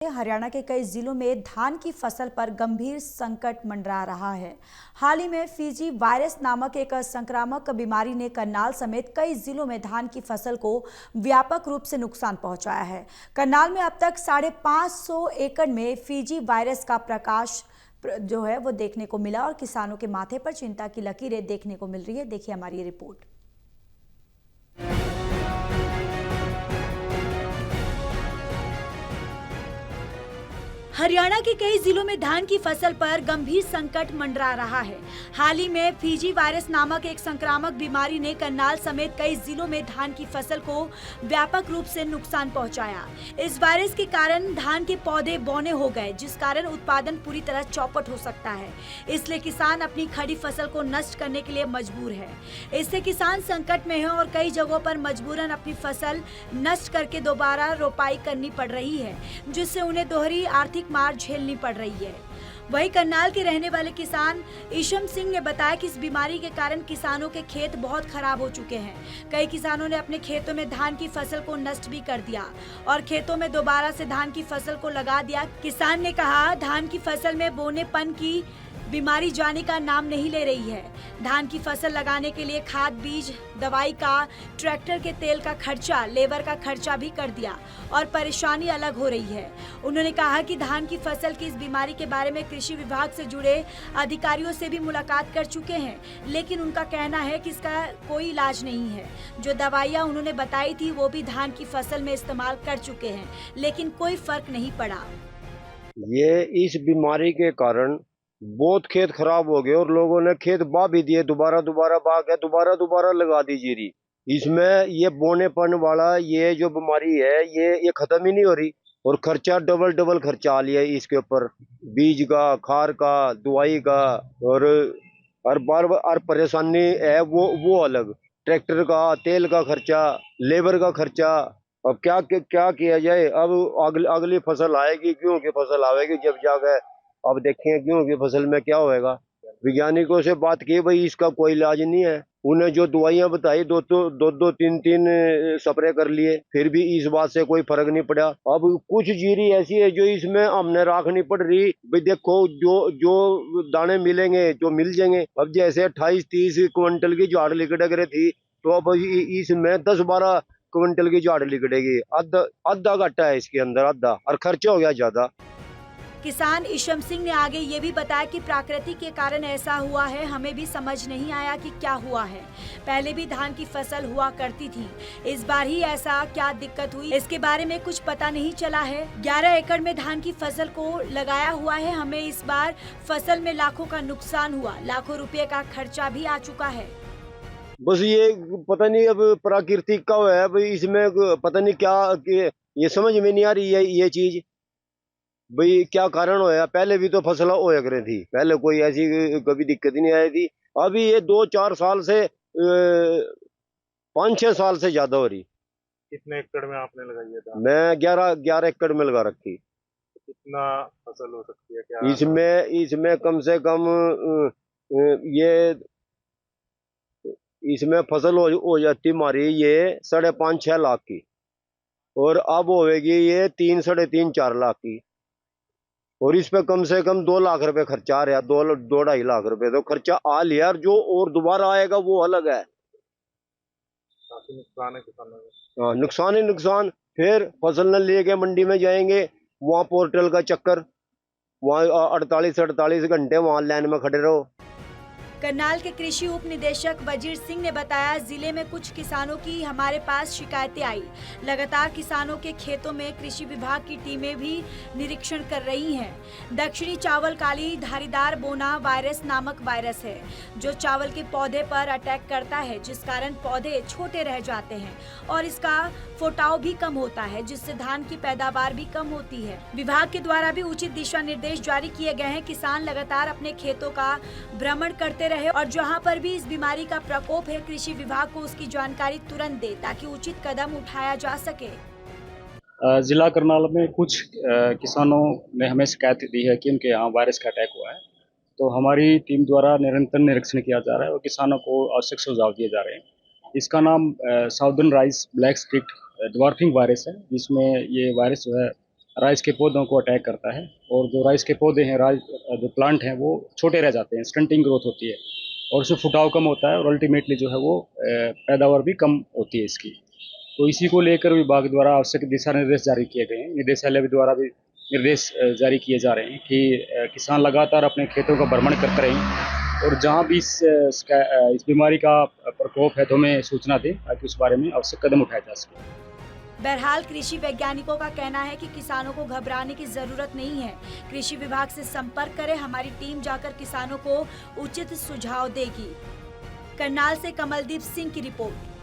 हरियाणा के कई जिलों में धान की फसल पर गंभीर संकट मंडरा रहा है। हाल ही में फीजी वायरस नामक एक संक्रामक बीमारी ने करनाल समेत कई जिलों में धान की फसल को व्यापक रूप से नुकसान पहुंचाया है। करनाल में अब तक 550 एकड़ में फीजी वायरस का प्रकाश जो है वो देखने को मिला और किसानों के माथे पर चिंता की लकीरें देखने को मिल रही है। देखिए हमारी ये रिपोर्ट। हरियाणा के कई जिलों में धान की फसल पर गंभीर संकट मंडरा रहा है। हाल ही में फीजी वायरस नामक एक संक्रामक बीमारी ने करनाल समेत कई जिलों में धान की फसल को व्यापक रूप से नुकसान पहुंचाया। इस वायरस के कारण धान के पौधे बौने हो गए, जिस कारण उत्पादन पूरी तरह चौपट हो सकता है। इसलिए किसान अपनी खड़ी फसल को नष्ट करने के लिए मजबूर है। इससे किसान संकट में है और कई जगहों पर मजबूरन अपनी फसल नष्ट करके दोबारा रोपाई करनी पड़ रही है, जिससे उन्हें दोहरी आर्थिक मार झेलनी पड़ रही है। वहीं करनाल के रहने वाले किसान ईशम सिंह ने बताया कि इस बीमारी के कारण किसानों के खेत बहुत खराब हो चुके हैं। कई किसानों ने अपने खेतों में धान की फसल को नष्ट भी कर दिया और खेतों में दोबारा से धान की फसल को लगा दिया। किसान ने कहा, धान की फसल में बोनेपन की बीमारी जाने का नाम नहीं ले रही है। धान की फसल लगाने के लिए खाद, बीज, दवाई का, ट्रैक्टर के तेल का खर्चा, लेबर का खर्चा भी कर दिया और परेशानी अलग हो रही है। उन्होंने कहा कि धान की फसल की इस बीमारी के बारे में कृषि विभाग से जुड़े अधिकारियों से भी मुलाकात कर चुके हैं, लेकिन उनका कहना है कि इसका कोई इलाज नहीं है। जो दवाइयाँ उन्होंने बताई थी वो भी धान की फसल में इस्तेमाल कर चुके हैं, लेकिन कोई फर्क नहीं पड़ा। ये इस बीमारी के कारण बहुत खेत खराब हो गए और लोगों ने खेत बा भी दिए, दोबारा बा के दोबारा लगा दी जीरी। इसमें ये बोनेपन वाला ये जो बीमारी है ये खत्म ही नहीं हो रही और खर्चा डबल खर्चा आ लिया इसके ऊपर, बीज का, खाद का, दवाई का और हर बार परेशानी है वो अलग, ट्रैक्टर का तेल का खर्चा, लेबर का खर्चा। अब क्या किया जाए। अब अगली फसल आएगी, गेहूं की फसल आएगी, जब जाकर अब देखें गेहूं की फसल में क्या होएगा। वैज्ञानिकों से बात की, भाई इसका कोई इलाज नहीं है। उन्हें जो दवाइयां बताई दो तीन स्प्रे कर लिए, फिर भी इस बात से कोई फर्क नहीं पड़ा। अब कुछ जीरी ऐसी है जो इसमें हमने राखनी पड़ रही। भाई देखो जो दाने मिलेंगे जो मिल जाएंगे। अब जैसे 28-30 क्विंटल की झाड़ लिकड़ रही थी, तो अब इसमें 10-12 क्विंटल की झाड़ लिकड़ेगी। आधा घाटा है इसके अंदर, आधा, और खर्चा हो गया ज्यादा। किसान ईशम सिंह ने आगे ये भी बताया कि प्रकृति के कारण ऐसा हुआ है, हमें भी समझ नहीं आया कि क्या हुआ है। पहले भी धान की फसल हुआ करती थी, इस बार ही ऐसा क्या दिक्कत हुई, इसके बारे में कुछ पता नहीं चला है। 11 एकड़ में धान की फसल को लगाया हुआ है। हमें इस बार फसल में लाखों का नुकसान हुआ, लाखों रुपये का खर्चा भी आ चुका है। बस ये पता नहीं अब प्राकृतिक का है, भाई इसमें पता नहीं क्या, ये समझ में नहीं आ रही है ये चीज, भाई क्या कारण होया। पहले भी तो फसल होया करे थी, पहले कोई ऐसी कभी दिक्कत ही नहीं आई थी। अभी ये 2-4 साल से 5-6 साल से ज्यादा हो रही। कितने एकड़ में आपने लगाई है धान? मैं 11 एकड़ में लगा रखी। कितना फसल हो सकती है क्या? इसमें कम से कम ये इसमें फसल हो जाती हमारी ये 5.5-6 लाख की, और अब होगी ये 3-3.5-4 लाख की। और इस पे कम से कम 2 लाख रुपए खर्चा आ रहा, 2-2.5 लाख रुपए तो खर्चा आ लिया। जो और दोबारा आएगा वो अलग है। काफी नुकसान है किसानों को। हाँ, नुकसान ही नुकसान। फिर फसल न लेके मंडी में जाएंगे, वहाँ पोर्टल का चक्कर, वहाँ 48 घंटे वहाँ लाइन में खड़े रहो। करनाल के कृषि उप निदेशक वजीर सिंह ने बताया, जिले में कुछ किसानों की हमारे पास शिकायतें आई। लगातार किसानों के खेतों में कृषि विभाग की टीमें भी निरीक्षण कर रही हैं। दक्षिणी चावल काली धारीदार बोना वायरस नामक वायरस है जो चावल के पौधे पर अटैक करता है, जिस कारण पौधे छोटे रह जाते हैं और इसका फोटाव भी कम होता है, जिससे धान की पैदावार भी कम होती है। विभाग के द्वारा भी उचित दिशा निर्देश जारी किए गए हैं। किसान लगातार अपने खेतों का भ्रमण करते रहे और जहां पर भी इस बीमारी का प्रकोप है, कृषि विभाग को उसकी जानकारी तुरंत दे ताकि उचित कदम उठाया जा सके। जिला करनाल में कुछ किसानों ने हमें शिकायत दी है कि उनके यहाँ वायरस का अटैक हुआ है, तो हमारी टीम द्वारा निरंतर निरीक्षण किया जा रहा है और किसानों को आवश्यक सुझाव दिए जा रहे हैं। इसका नाम southern rice black strict dwarfing virus है, जिसमें ये वायरस जो है राइस के पौधों को अटैक करता है, और जो राइस के पौधे हैं, जो प्लांट हैं, वो छोटे रह जाते हैं, स्टंटिंग ग्रोथ होती है, और उसमें फुटाव कम होता है, और अल्टीमेटली जो है वो पैदावार भी कम होती है इसकी। तो इसी को लेकर विभाग द्वारा आवश्यक दिशा निर्देश जारी किए गए हैं। निदेशालय द्वारा भी निर्देश जारी किए जा रहे हैं कि किसान लगातार अपने खेतों का भ्रमण करते रहें, और जहां भी इस बीमारी का प्रकोप है तो हमें सूचना दें, ताकि उस बारे में आवश्यक कदम उठाए जा सके। बहरहाल कृषि वैज्ञानिकों का कहना है कि किसानों को घबराने की जरूरत नहीं है। कृषि विभाग से संपर्क करें, हमारी टीम जाकर किसानों को उचित सुझाव देगी। करनाल से कमलदीप सिंह की रिपोर्ट।